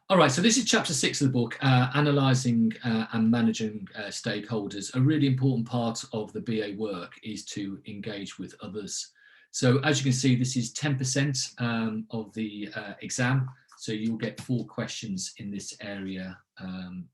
All right, so this is chapter 6 of the book, analysing and managing stakeholders. A really important part of the BA work is to engage with others. So as you can see, this is 10% of the exam. So you'll get 4 questions in this area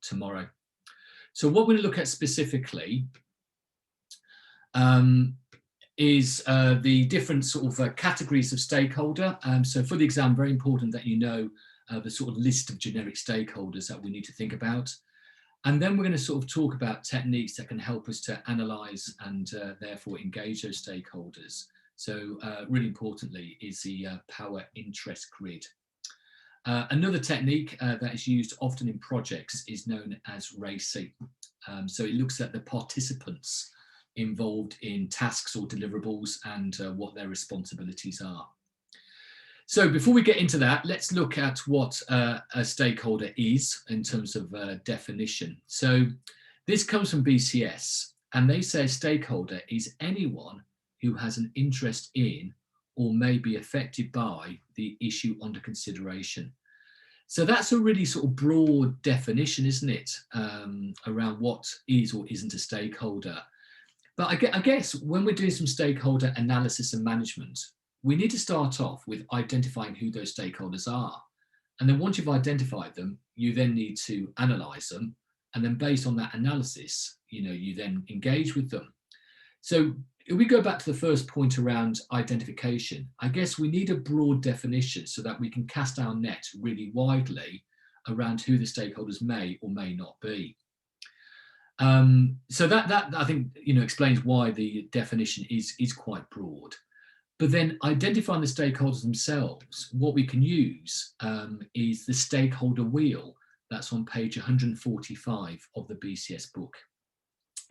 tomorrow. So what we're going to look at specifically is the different sort of categories of stakeholder. So for the exam, very important that you know the sort of list of generic stakeholders that we need to think about. And then we're going to sort of talk about techniques that can help us to analyse and therefore engage those stakeholders. So really importantly is the power interest grid. Another technique that is used often in projects is known as RACI. So it looks at the participants involved in tasks or deliverables and what their responsibilities are. So before we get into that, let's look at what a stakeholder is in terms of definition. So this comes from BCS, and they say a stakeholder is anyone who has an interest in or may be affected by the issue under consideration. So that's a really sort of broad definition, isn't it, around what is or isn't a stakeholder. But I guess when we're doing some stakeholder analysis and management, we need to start off with identifying who those stakeholders are. And then once you've identified them, you then need to analyse them. And then based on that analysis, you then engage with them. So if we go back to the first point around identification, I guess we need a broad definition so that we can cast our net really widely around who the stakeholders may or may not be. So that I think explains why the definition is quite broad. But then identifying the stakeholders themselves, what we can use is the stakeholder wheel that's on page 145 of the BCS book.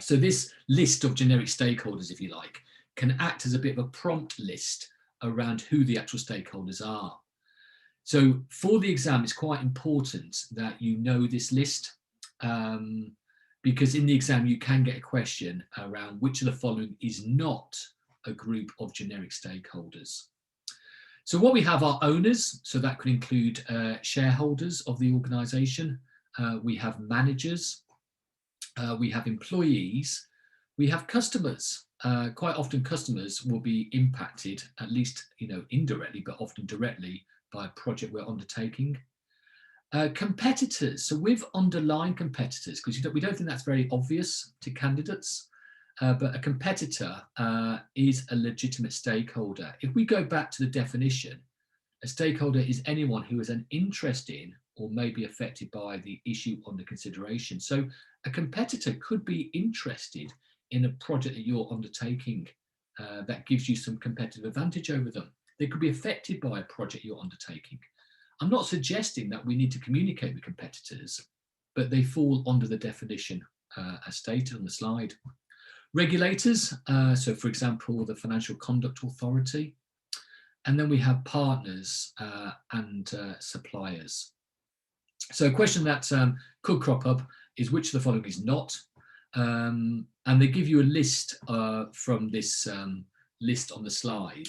So this list of generic stakeholders, if you like, can act as a bit of a prompt list around who the actual stakeholders are. So for the exam, it's quite important that you know this list because in the exam, you can get a question around which of the following is not a group of generic stakeholders. So what we have are owners, so that could include shareholders of the organisation. We have managers, we have employees, we have customers. Quite often customers will be impacted, at least indirectly, but often directly by a project we're undertaking. Competitors, so we've underlined competitors because we don't think that's very obvious to candidates. But a competitor is a legitimate stakeholder. If we go back to the definition, a stakeholder is anyone who has an interest in or may be affected by the issue under consideration. So a competitor could be interested in a project that you're undertaking that gives you some competitive advantage over them. They could be affected by a project you're undertaking. I'm not suggesting that we need to communicate with competitors, but they fall under the definition as stated on the slide. Regulators, so for example, the Financial Conduct Authority, and then we have partners and suppliers. So a question that could crop up is which of the following is not, and they give you a list from this list on the slide,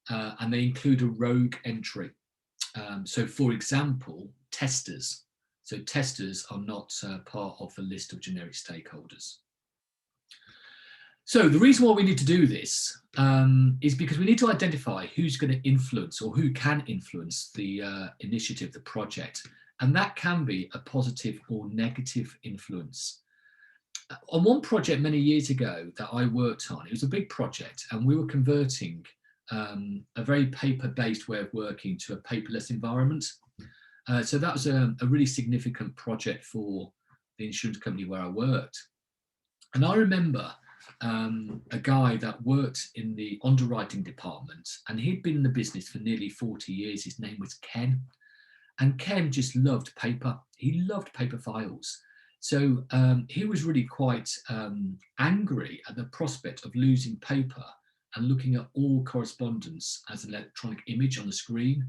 and they include a rogue entry. So for example, testers. So testers are not part of the list of generic stakeholders. So the reason why we need to do this is because we need to identify who's going to influence or who can influence the initiative, the project, and that can be a positive or negative influence. On one project many years ago that I worked on, it was a big project and we were converting a very paper-based way of working to a paperless environment. So that was a really significant project for the insurance company where I worked. And I remember a guy that worked in the underwriting department, and he'd been in the business for nearly 40 years. His name was Ken, and Ken just loved paper. He loved paper files. So he was really quite angry at the prospect of losing paper and looking at all correspondence as an electronic image on the screen.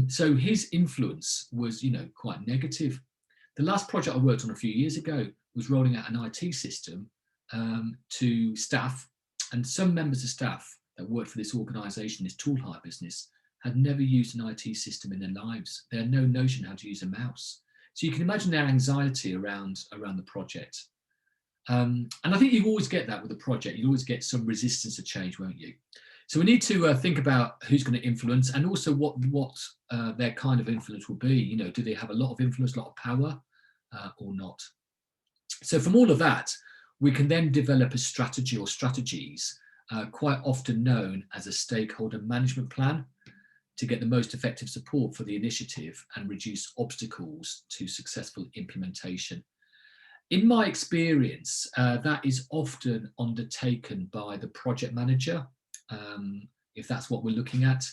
So his influence was, quite negative. The last project I worked on a few years ago was rolling out an IT system to staff, and some members of staff that worked for this organisation, this tool hire business, had never used an IT system in their lives. They had no notion how to use a mouse. So you can imagine their anxiety around the project. And I think you always get that with a project. You always get some resistance to change, won't you? So we need to think about who's going to influence, and also what their kind of influence will be. You know, do they have a lot of influence, a lot of power, or not? So from all of that, we can then develop a strategy or strategies, quite often known as a stakeholder management plan, to get the most effective support for the initiative and reduce obstacles to successful implementation. In my experience, that is often undertaken by the project manager, if that's what we're looking at.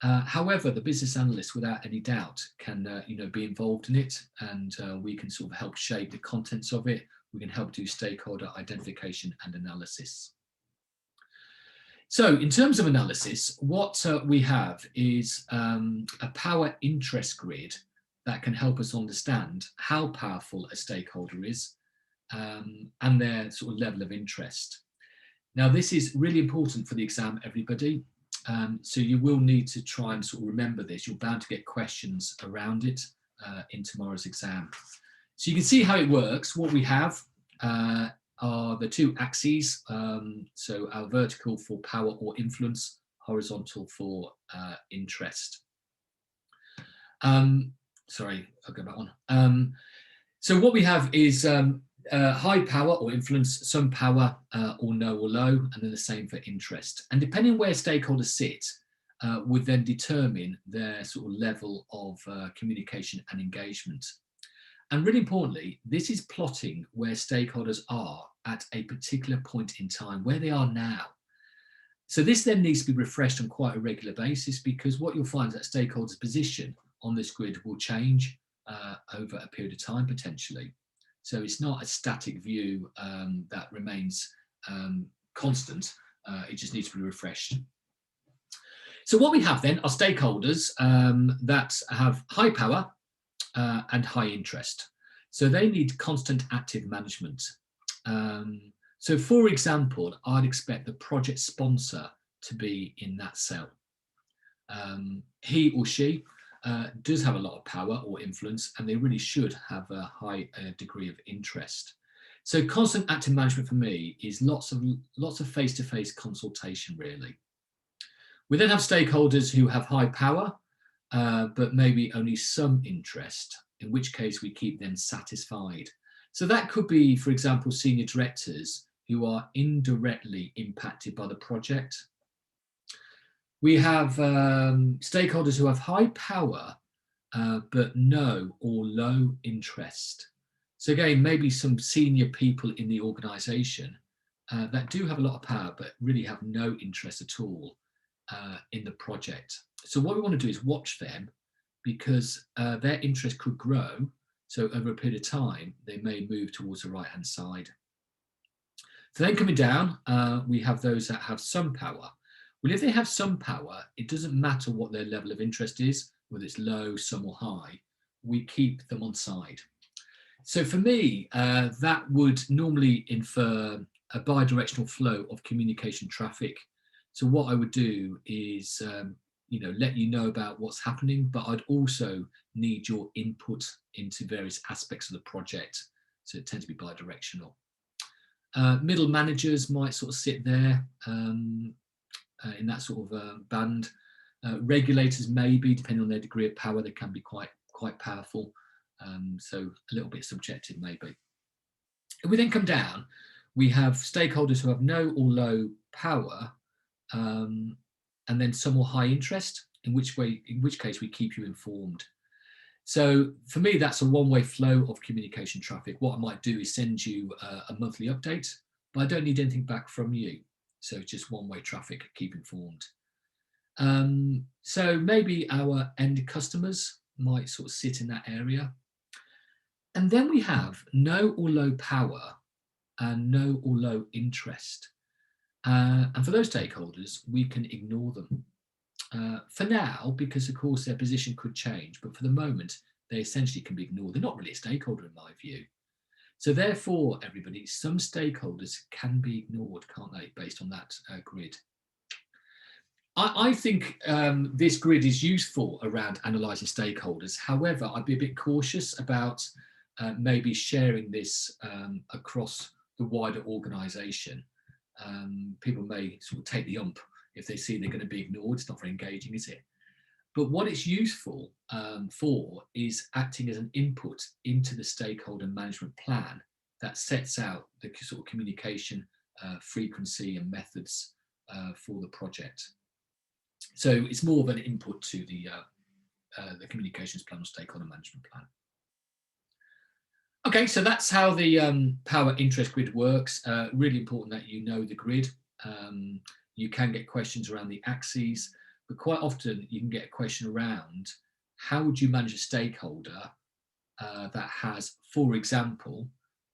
However, the business analyst, without any doubt, can be involved in it, and we can sort of help shape the contents of it. We can help do stakeholder identification and analysis. So in terms of analysis, what we have is a power interest grid that can help us understand how powerful a stakeholder is, and their sort of level of interest. Now, this is really important for the exam, everybody. So you will need to try and sort of remember this. You're bound to get questions around it in tomorrow's exam. So you can see how it works. What we have are the two axes. So our vertical for power or influence, horizontal for interest. Sorry, I'll go back one. So what we have is high power or influence, some power, or no or low, and then the same for interest. And depending on where stakeholders sit, would then determine their sort of level of communication and engagement. And really importantly, this is plotting where stakeholders are at a particular point in time, where they are now. So this then needs to be refreshed on quite a regular basis, because what you'll find is that stakeholders' position on this grid will change over a period of time, potentially. So it's not a static view that remains constant. It just needs to be refreshed. So what we have then are stakeholders that have high power and high interest. So they need constant active management. So for example, I'd expect the project sponsor to be in that cell. He or she does have a lot of power or influence, and they really should have a high degree of interest. So constant active management for me is lots of face-to-face consultation, really. We then have stakeholders who have high power, but maybe only some interest, in which case we keep them satisfied. So that could be, for example, senior directors who are indirectly impacted by the project. We have stakeholders who have high power, but no or low interest. So again, maybe some senior people in the organisation that do have a lot of power, but really have no interest at all in the project. So what we want to do is watch them, because their interest could grow. So over a period of time, they may move towards the right-hand side. So then coming down, we have those that have some power. Well, if they have some power, it doesn't matter what their level of interest is, whether it's low, some or high, we keep them on side. So for me, that would normally infer a bi-directional flow of communication traffic. So what I would do is, let you know about what's happening, but I'd also need your input into various aspects of the project. So it tends to be bi-directional. Middle managers might sort of sit there in that sort of band. Regulators maybe, depending on their degree of power, they can be quite powerful. So a little bit subjective maybe. If we then come down, we have stakeholders who have no or low power, and then some or high interest, in which case we keep you informed. So for me, that's a one-way flow of communication traffic. What I might do is send you a monthly update, but I don't need anything back from you. So just one-way traffic, keep informed. So maybe our end customers might sort of sit in that area. And then we have no or low power and no or low interest. And for those stakeholders, we can ignore them. For now, because of course their position could change, but for the moment, they essentially can be ignored. They're not really a stakeholder in my view. So therefore, everybody, some stakeholders can be ignored, can't they, based on that grid. I think this grid is useful around analysing stakeholders. However, I'd be a bit cautious about maybe sharing this across the wider organisation. People may sort of take the ump if they see they're going to be ignored. It's not very engaging, is it? But what it's useful for is acting as an input into the stakeholder management plan that sets out the sort of communication frequency and methods for the project. So it's more of an input to the communications plan or stakeholder management plan. Okay, so that's how the power interest grid works. Really important that you know the grid. You can get questions around the axes, but quite often you can get a question around how would you manage a stakeholder that has, for example,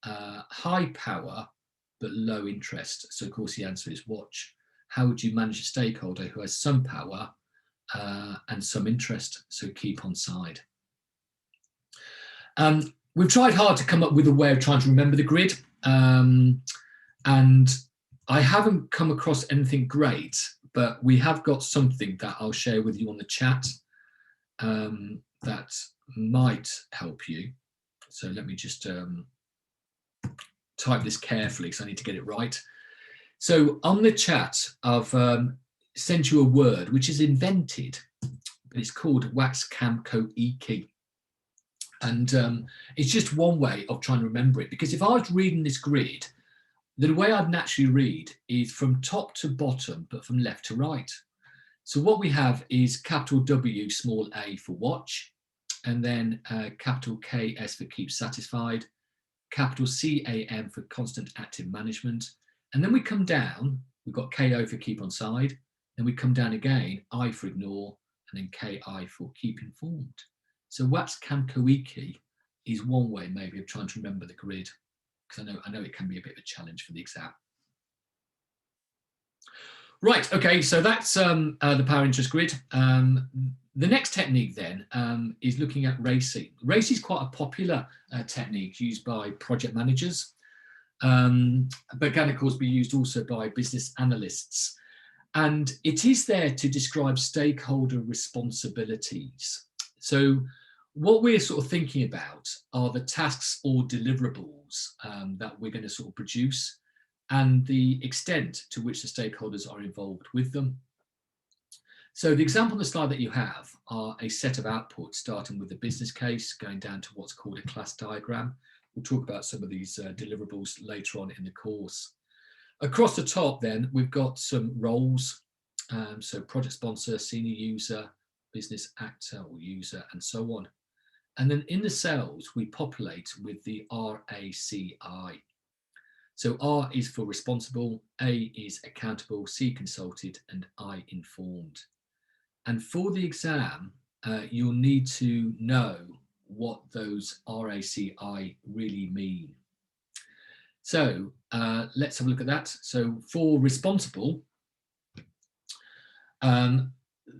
high power but low interest. So of course the answer is watch. How would you manage a stakeholder who has some power and some interest? So keep on side. We've tried hard to come up with a way of trying to remember the grid, and I haven't come across anything great, but we have got something that I'll share with you on the chat that might help you. So let me just type this carefully because I need to get it right. So on the chat, I've sent you a word which is invented, but it's called Waxcamcoiki. And it's just one way of trying to remember it, because if I was reading this grid, the way I'd naturally read is from top to bottom, but from left to right. So what we have is capital W, small a for watch, and then capital KS for keep satisfied, capital CAM for constant active management. And then we come down, we've got KO for keep on side, then we come down again, I for ignore, and then KI for keep informed. So Waxcamcoiki is one way maybe of trying to remember the grid, because I know it can be a bit of a challenge for the exam. Right, okay, so that's the power interest grid. The next technique then is looking at RACI. RACI is quite a popular technique used by project managers, but can of course be used also by business analysts. And it is there to describe stakeholder responsibilities. So what we're sort of thinking about are the tasks or deliverables that we're going to sort of produce, and the extent to which the stakeholders are involved with them. So the example on the slide that you have are a set of outputs starting with the business case, going down to what's called a class diagram. We'll talk about some of these deliverables later on in the course. Across the top then, we've got some roles. So project sponsor, senior user, business actor or user, and so on. And then in the cells, we populate with the RACI. So R is for responsible, A is accountable, C consulted, and I informed. And for the exam, you'll need to know what those RACI really mean. So let's have a look at that. So for responsible,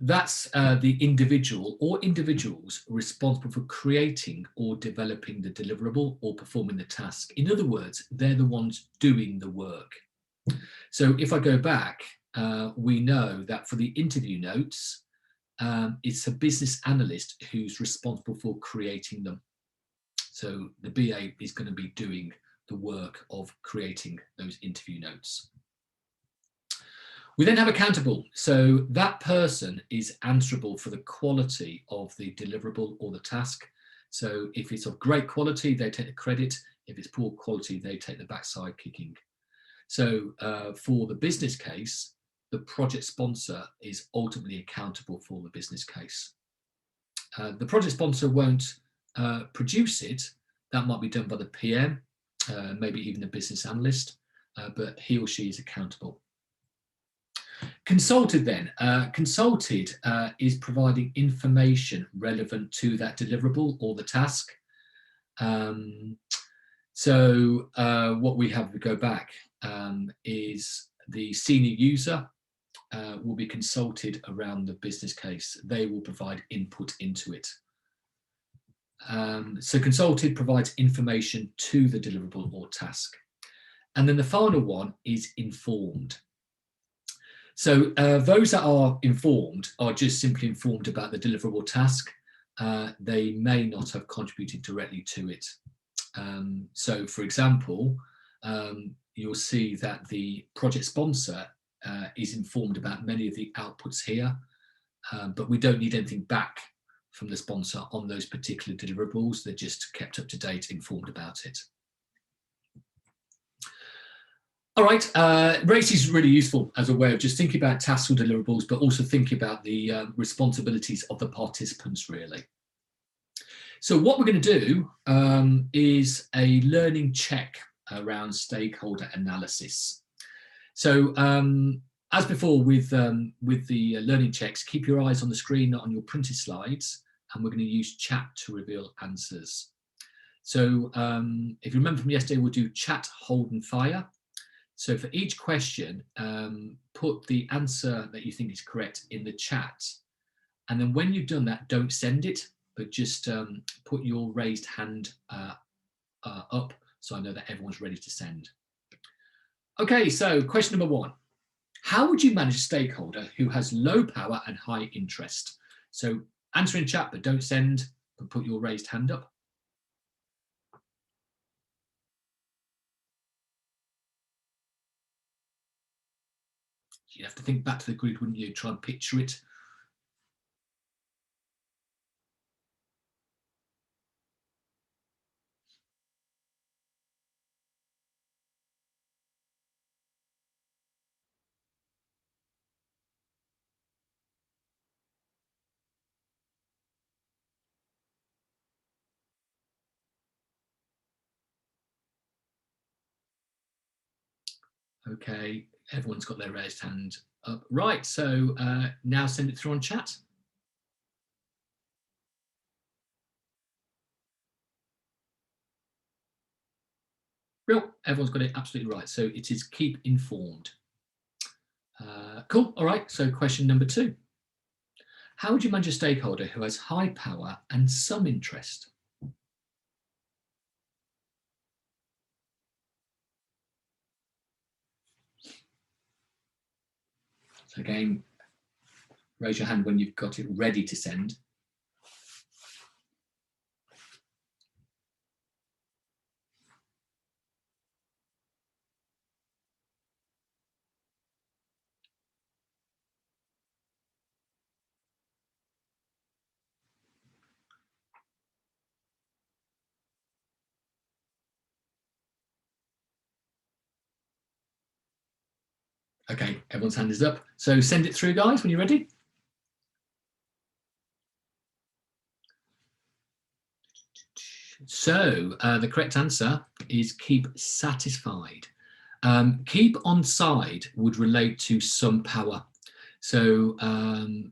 that's the individual or individuals responsible for creating or developing the deliverable or performing the task. In other words, they're the ones doing the work. So if I go back, we know that for the interview notes, it's a business analyst who's responsible for creating them. So the BA is going to be doing the work of creating those interview notes. We then have accountable. So that person is answerable for the quality of the deliverable or the task. So if it's of great quality, they take the credit. If it's poor quality, they take the backside kicking. So for the business case, the project sponsor is ultimately accountable for the business case. The project sponsor won't produce it. That might be done by the PM, maybe even a business analyst, but he or she is accountable. Consulted then, consulted is providing information relevant to that deliverable or the task. So what we have to go back is the senior user will be consulted around the business case. They will provide input into it. So consulted provides information to the deliverable or task. And then the final one is informed. So those that are informed are just simply informed about the deliverable task. They may not have contributed directly to it. So for example, you'll see that the project sponsor is informed about many of the outputs here, but we don't need anything back from the sponsor on those particular deliverables. They're just kept up to date, informed about it. All right, RACE is really useful as a way of just thinking about tasks or deliverables, but also thinking about the responsibilities of the participants, really. So what we're going to do is a learning check around stakeholder analysis. So as before with the learning checks, keep your eyes on the screen, not on your printed slides, and we're going to use chat to reveal answers. So if you remember from yesterday, we'll do chat, hold and fire. So for each question, put the answer that you think is correct in the chat. And then when you've done that, don't send it, but just put your raised hand up so I know that everyone's ready to send. Okay, so question number 1. How would you manage a stakeholder who has low power and high interest? So answer in chat, but don't send, but put your raised hand up. You'd have to think back to the grid, wouldn't you? Try and picture it. Okay, everyone's got their raised hand up. Right, so now send it through on chat. Real, everyone's got it absolutely right. So it is keep informed. Cool, all right, so question number 2. How would you manage a stakeholder who has high power and some interest? So again, raise your hand when you've got it ready to send. Okay, everyone's hand is up. So send it through, guys, when you're ready. So the correct answer is keep satisfied. Keep on side would relate to some power. So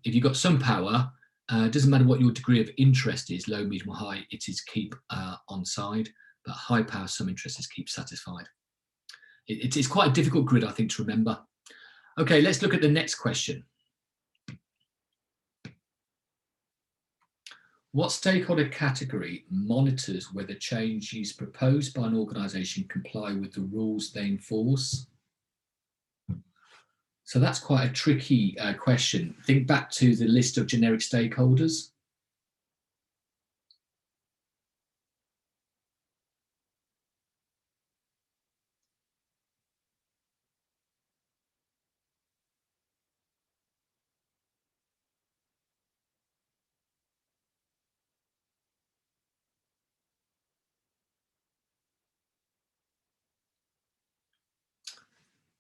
if you've got some power, it doesn't matter what your degree of interest is, low, medium or high, it is keep on side, but high power, some interest is keep satisfied. It's quite a difficult grid, I think, to remember. Okay, let's look at the next question. What stakeholder category monitors whether changes proposed by an organisation comply with the rules they enforce? So that's quite a tricky question. Think back to the list of generic stakeholders.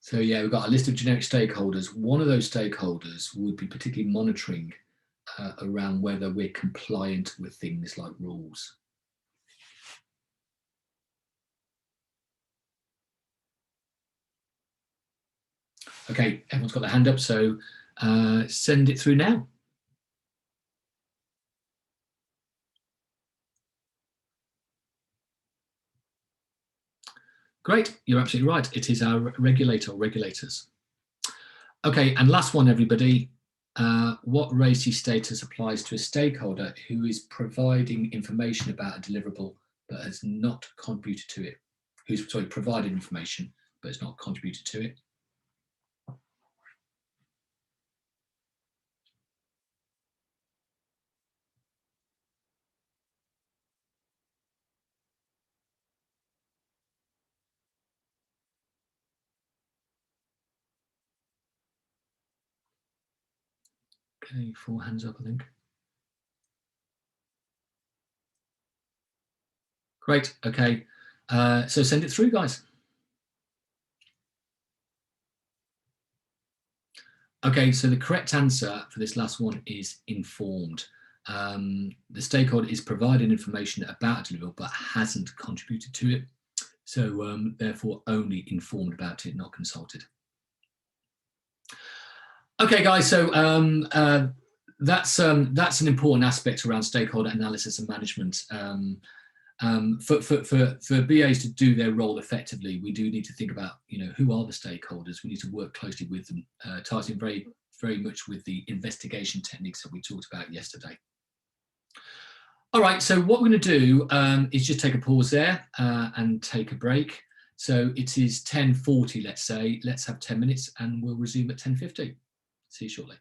So yeah, we've got a list of generic stakeholders. One of those stakeholders would be particularly monitoring around whether we're compliant with things like rules. Okay, everyone's got their hand up, so send it through now. Great, you're absolutely right. It is our regulator or regulators. Okay, and last one, everybody. What RACE status applies to a stakeholder who is providing information about a deliverable but has not contributed to it? Who's, sorry, provided information but has not contributed to it? Okay, 4 hands up, I think. Great, okay. So send it through, guys. Okay, so the correct answer for this last one is informed. The stakeholder is providing information about a deliverable but hasn't contributed to it. So therefore only informed about it, not consulted. Okay, guys, so that's an important aspect around stakeholder analysis and management. For BAs to do their role effectively, we do need to think about, who are the stakeholders? We need to work closely with them, ties in very, very much with the investigation techniques that we talked about yesterday. All right, so what we're going to do is just take a pause there and take a break. So it is 10:40, let's say. Let's have 10 minutes and we'll resume at 10:50. See you shortly.